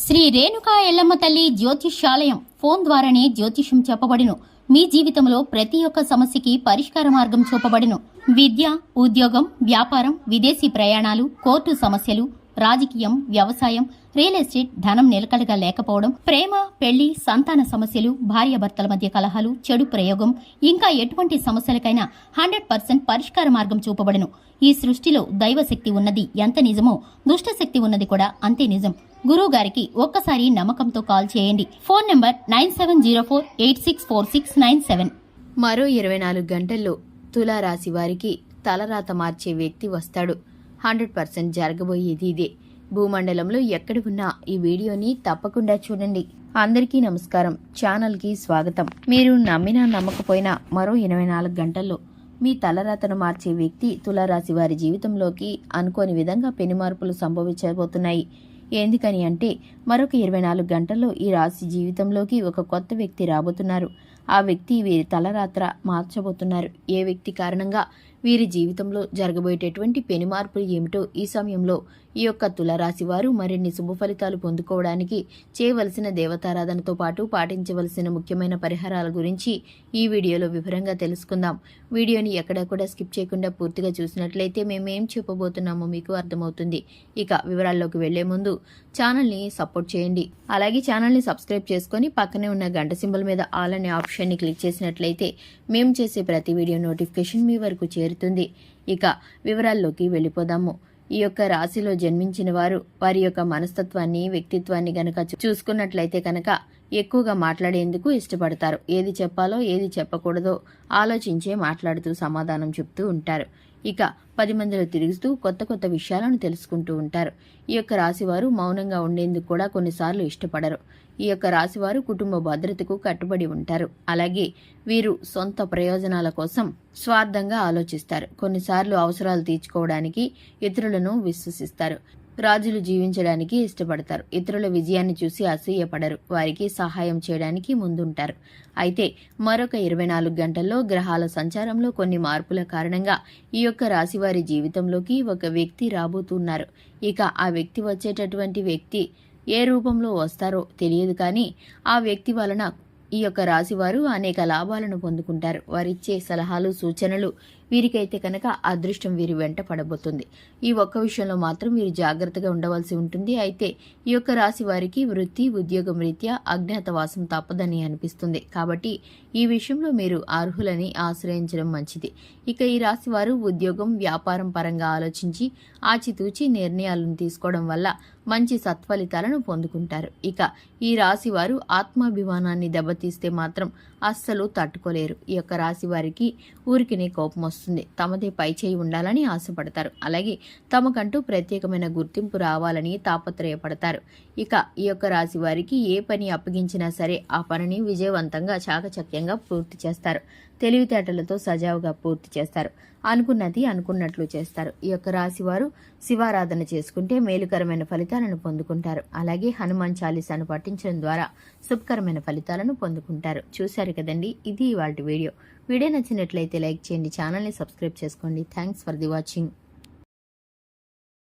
శ్రీ రేణుకా ఎల్లమ్మ తల్లి జ్యోతిష్యాలయం ఫోన్ ద్వారానే జ్యోతిష్యం చెప్పబడును. మీ జీవితంలో ప్రతి ఒక్క సమస్యకి పరిష్కార మార్గం చూపబడును. విద్య, ఉద్యోగం, వ్యాపారం, విదేశీ ప్రయాణాలు, కోర్టు సమస్యలు, రాజకీయం, వ్యవసాయం, రియల్ ఎస్టేట్, ధనం నిలకడగా లేకపోవడం, ప్రేమ, పెళ్లి, సంతాన సమస్యలు, భార్యాభర్తల మధ్య కలహాలు, చెడు ప్రయోగం, ఇంకా ఎటువంటి సమస్యలకైనా 100% పరిష్కార మార్గం చూపబడును. ఈ సృష్టిలో దైవశక్తి ఉన్నది ఎంత నిజమో దుష్ట శక్తి ఉన్నది కూడా అంతే నిజం. గురువు గారికి ఒక్కసారి నమ్మకంతో కాల్ చేయండి. Phone number 9704864697. మరో 24 గంటల్లో తులారాశి వారికి తలరాత మార్చే వ్యక్తి వస్తాడు. 100% జరగబోయేది ఇదే. భూమండలంలో ఎక్కడ ఉన్నా ఈ వీడియోని తప్పకుండా చూడండి. అందరికీ నమస్కారం. ఛానల్కి స్వాగతం. మీరు నమ్మినా నమ్మకపోయినా మరో 24 గంటల్లో మీ తలరాతను మార్చే వ్యక్తి తులారాశి వారి జీవితంలోకి అనుకోని విధంగా పెనుమార్పులు సంభవించబోతున్నాయి. ఎందుకని అంటే మరొక 24 గంటల్లో ఈ రాశి జీవితంలోకి ఒక కొత్త వ్యక్తి రాబోతున్నారు. ఆ వ్యక్తి వీరి తలరాత్ర మార్చబోతున్నారు. ఏ వ్యక్తి కారణంగా వీరి జీవితంలో జరగబోయేటటువంటి పెనుమార్పులు ఏమిటో ఈ సమయంలో ఈ యొక్క తులారాశి వారు మరిన్ని శుభ ఫలితాలు పొందుకోవడానికి చేయవలసిన దేవతారాధనతో పాటు పాటించవలసిన ముఖ్యమైన పరిహారాల గురించి ఈ వీడియోలో వివరంగా తెలుసుకుందాం. వీడియోని ఎక్కడా కూడా స్కిప్ చేయకుండా పూర్తిగా చూసినట్లయితే మేమేం చెప్పబోతున్నామో మీకు అర్థమవుతుంది. ఇక వివరాల్లోకి వెళ్లే ముందు ఛానల్ని సపోర్ట్ చేయండి. అలాగే ఛానల్ని సబ్స్క్రైబ్ చేసుకుని పక్కనే ఉన్న గంట సింబల్ మీద ఆల్ అనే ఆప్షన్ని క్లిక్ చేసినట్లయితే మేము చేసే ప్రతి వీడియో నోటిఫికేషన్ మీ వరకు చేరుతుంది. ఇక వివరాల్లోకి వెళ్ళిపోదాము. ఈ యొక్క రాశిలో జన్మించిన వారు వారి యొక్క మనస్తత్వాన్ని, వ్యక్తిత్వాన్ని గనక చూసుకున్నట్లయితే కనుక ఎక్కువగా మాట్లాడేందుకు ఇష్టపడతారు. ఏది చెప్పాలో ఏది చెప్పకూడదో ఆలోచించే మాట్లాడుతూ సమాధానం చెప్తూ ఉంటారు. ఇక 10 మందిలో తిరుగుతూ కొత్త కొత్త విషయాలను తెలుసుకుంటూ ఉంటారు. ఈ యొక్క రాశివారు మౌనంగా ఉండేందుకు కూడా కొన్నిసార్లు ఇష్టపడరు. ఈ యొక్క రాశివారు కుటుంబ భద్రతకు కట్టుబడి ఉంటారు. అలాగే వీరు సొంత ప్రయోజనాల కోసం స్వార్థంగా ఆలోచిస్తారు. కొన్నిసార్లు అవసరాలు తీర్చుకోవడానికి ఇతరులను విశ్వసిస్తారు. రాజులు జీవించడానికి ఇష్టపడతారు. ఇతరుల విజయాన్ని చూసి అసూయపడరు. వారికి సహాయం చేయడానికి ముందుంటారు. అయితే మరొక 24 గంటల్లో గ్రహాల సంచారంలో కొన్ని మార్పుల కారణంగా ఈ యొక్క రాశివారి జీవితంలోకి ఒక వ్యక్తి రాబోతున్నారు. ఇక ఆ వ్యక్తి వచ్చేటటువంటి వ్యక్తి ఏ రూపంలో వస్తారో తెలియదు, కానీ ఆ వ్యక్తి వలన ఈ యొక్క రాశివారు అనేక లాభాలను పొందుకుంటారు. వారిచ్చే సలహాలు, సూచనలు వీరికైతే కనుక అదృష్టం వీరి వెంట పడబోతుంది. ఈ ఒక్క విషయంలో మాత్రం వీరు జాగ్రత్తగా ఉండవలసి ఉంటుంది. అయితే ఈ యొక్క రాశి వారికి వృత్తి, ఉద్యోగం రీత్యా అజ్ఞాతవాసం తప్పదని అనిపిస్తుంది. కాబట్టి ఈ విషయంలో మీరు అర్హులని ఆశ్రయించడం మంచిది. ఇక ఈ రాశి వారు ఉద్యోగం, వ్యాపారం పరంగా ఆలోచించి ఆచితూచి నిర్ణయాలను తీసుకోవడం వల్ల మంచి సత్ఫలితాలను పొందుకుంటారు. ఇక ఈ రాశి వారు ఆత్మాభిమానాన్ని దెబ్బతీస్తే మాత్రం అస్సలు తట్టుకోలేరు. ఈ యొక్క రాశి వారికి ఊరికినే కోపం వస్తుంది. తమదే పై చేయి ఉండాలని ఆశపడతారు. అలాగే తమకంటూ ప్రత్యేకమైన గుర్తింపు రావాలని తాపత్రయపడతారు. ఇక ఈ యొక్క రాశి వారికి ఏ పని అప్పగించినా సరే ఆ పనిని విజయవంతంగా చాకచక్యంగా పూర్తి చేస్తారు. తెలివితేటలతో సజావుగా పూర్తి చేస్తారు. అనుకున్నది అనుకున్నట్లు చేస్తారు. ఈ యొక్క రాశి వారు శివారాధన చేసుకుంటే మేలుకరమైన ఫలితాలను పొందుకుంటారు. అలాగే హనుమాన్ చాలీసాను పఠించడం ద్వారా శుభకరమైన ఫలితాలను పొందుకుంటారు. చూశారు కదండి, ఇది ఇవాల్టి వీడియో. వీడియో నచ్చినట్లయితే లైక్ చేయండి, ఛానల్ని సబ్స్క్రైబ్ చేసుకోండి. Thanks for the watching.